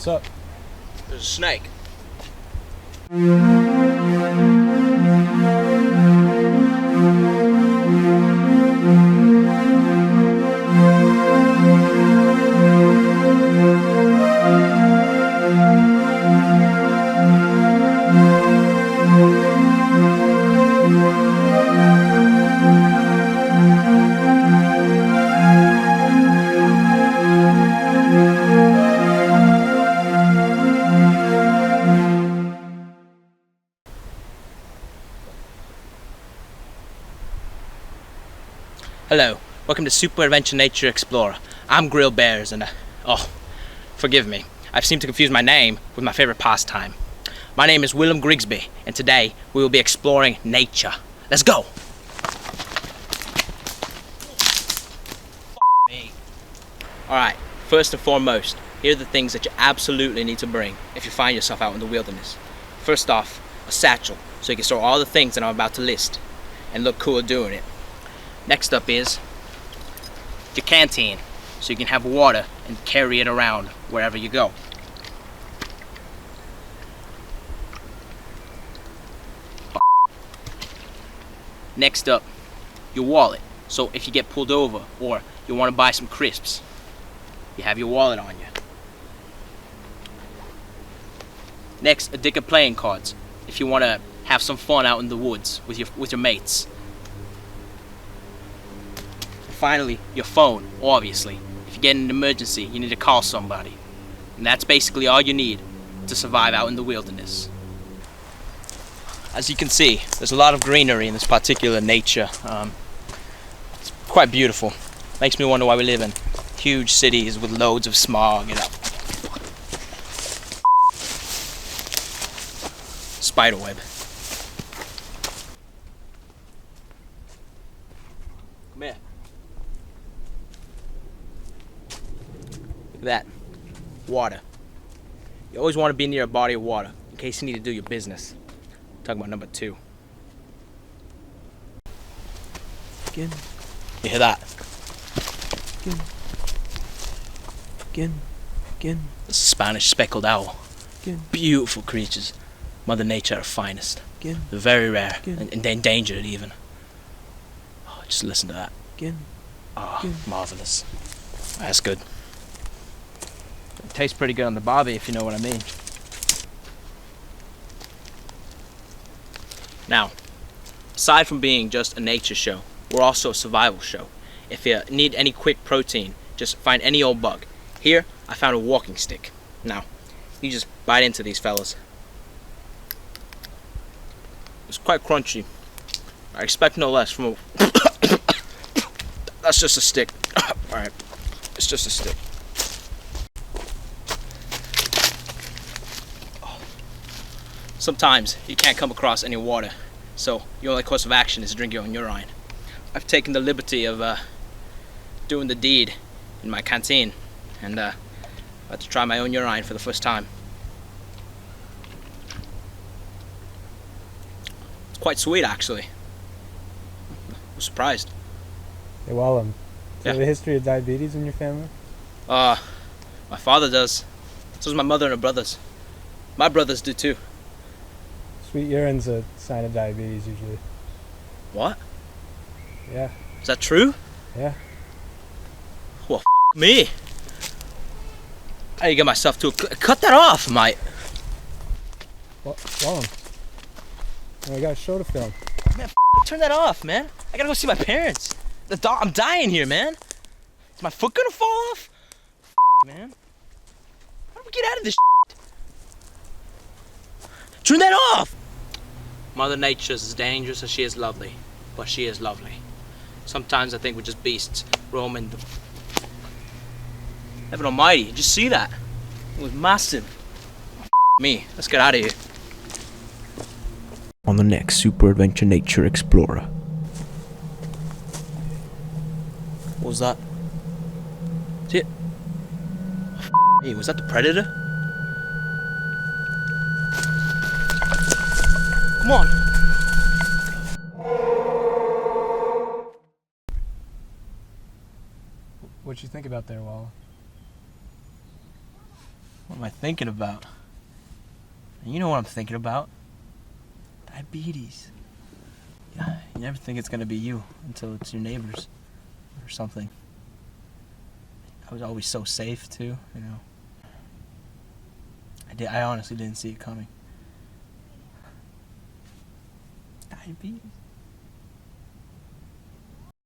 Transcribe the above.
What's up? There's a snake. Hello, welcome to Super Adventure Nature Explorer. I'm Grill Bears and, forgive me, I've seemed to confuse my name with my favorite pastime. My name is Wallum Grigsburyson, and today we will be exploring nature. Let's go! Alright, first and foremost, here are the things that you absolutely need to bring if you find yourself out in the wilderness. First off, a satchel, so you can store all the things that I'm about to list and look cool doing it. Next up is your canteen, so you can have water and carry it around wherever you go. Next up, your wallet, so if you get pulled over or you want to buy some crisps, you have your wallet on you. Next, a deck of playing cards, if you want to have some fun out in the woods with your mates. Finally, your phone, obviously. If you get in an emergency, you need to call somebody. And that's basically all you need to survive out in the wilderness. As you can see, there's a lot of greenery in this particular nature. It's quite beautiful. Makes me wonder why we live in huge cities with loads of smog, Spiderweb. Come here. Look at that. Water. You always want to be near a body of water in case you need to do your business. I'm talking about number 2. Again. You hear that? Again. This is a Spanish speckled owl. Again. Beautiful creatures. Mother Nature at her finest. Again. They're very rare and endangered even. Oh, just listen to that. Marvelous. That's good. It tastes pretty good on the barbie, if you know what I mean. Now, aside from being just a nature show, we're also a survival show. If you need any quick protein, just find any old bug. Here, I found a walking stick. Now, you just bite into these fellas. It's quite crunchy. I expect no less from a... That's just a stick. Alright, it's just a stick. Sometimes you can't come across any water, so your only course of action is to drink your own urine. I've taken the liberty of doing the deed in my canteen, and I had to try my own urine for the first time. It's quite sweet, actually. I was surprised. Hey, Wallum, do you have a history of diabetes in your family? My father does. So does my mother and her brothers. My brothers do too. Sweet urine's a sign of diabetes usually. What? Yeah. Is that true? Yeah. Well, me. I get myself to cut that off, mate. Wallum. I got a show to film. Man, turn that off, man. I gotta go see my parents. I'm dying here, man. Is my foot gonna fall off? Man. How do we get out of this? Turn that off! Mother Nature is as dangerous as she is lovely, but she is lovely. Sometimes I think we're just beasts roaming the... Heaven almighty, did you see that? It was massive. Me, let's get out of here. On the next Super Adventure Nature Explorer. What was that? See it? Hey, was that the predator? Come on. What you think about there, Wall? What am I thinking about? You know what I'm thinking about. Diabetes. Yeah, you never think it's gonna be you until it's your neighbors or something. I was always so safe too, you know. I honestly didn't see it coming. Diabetes.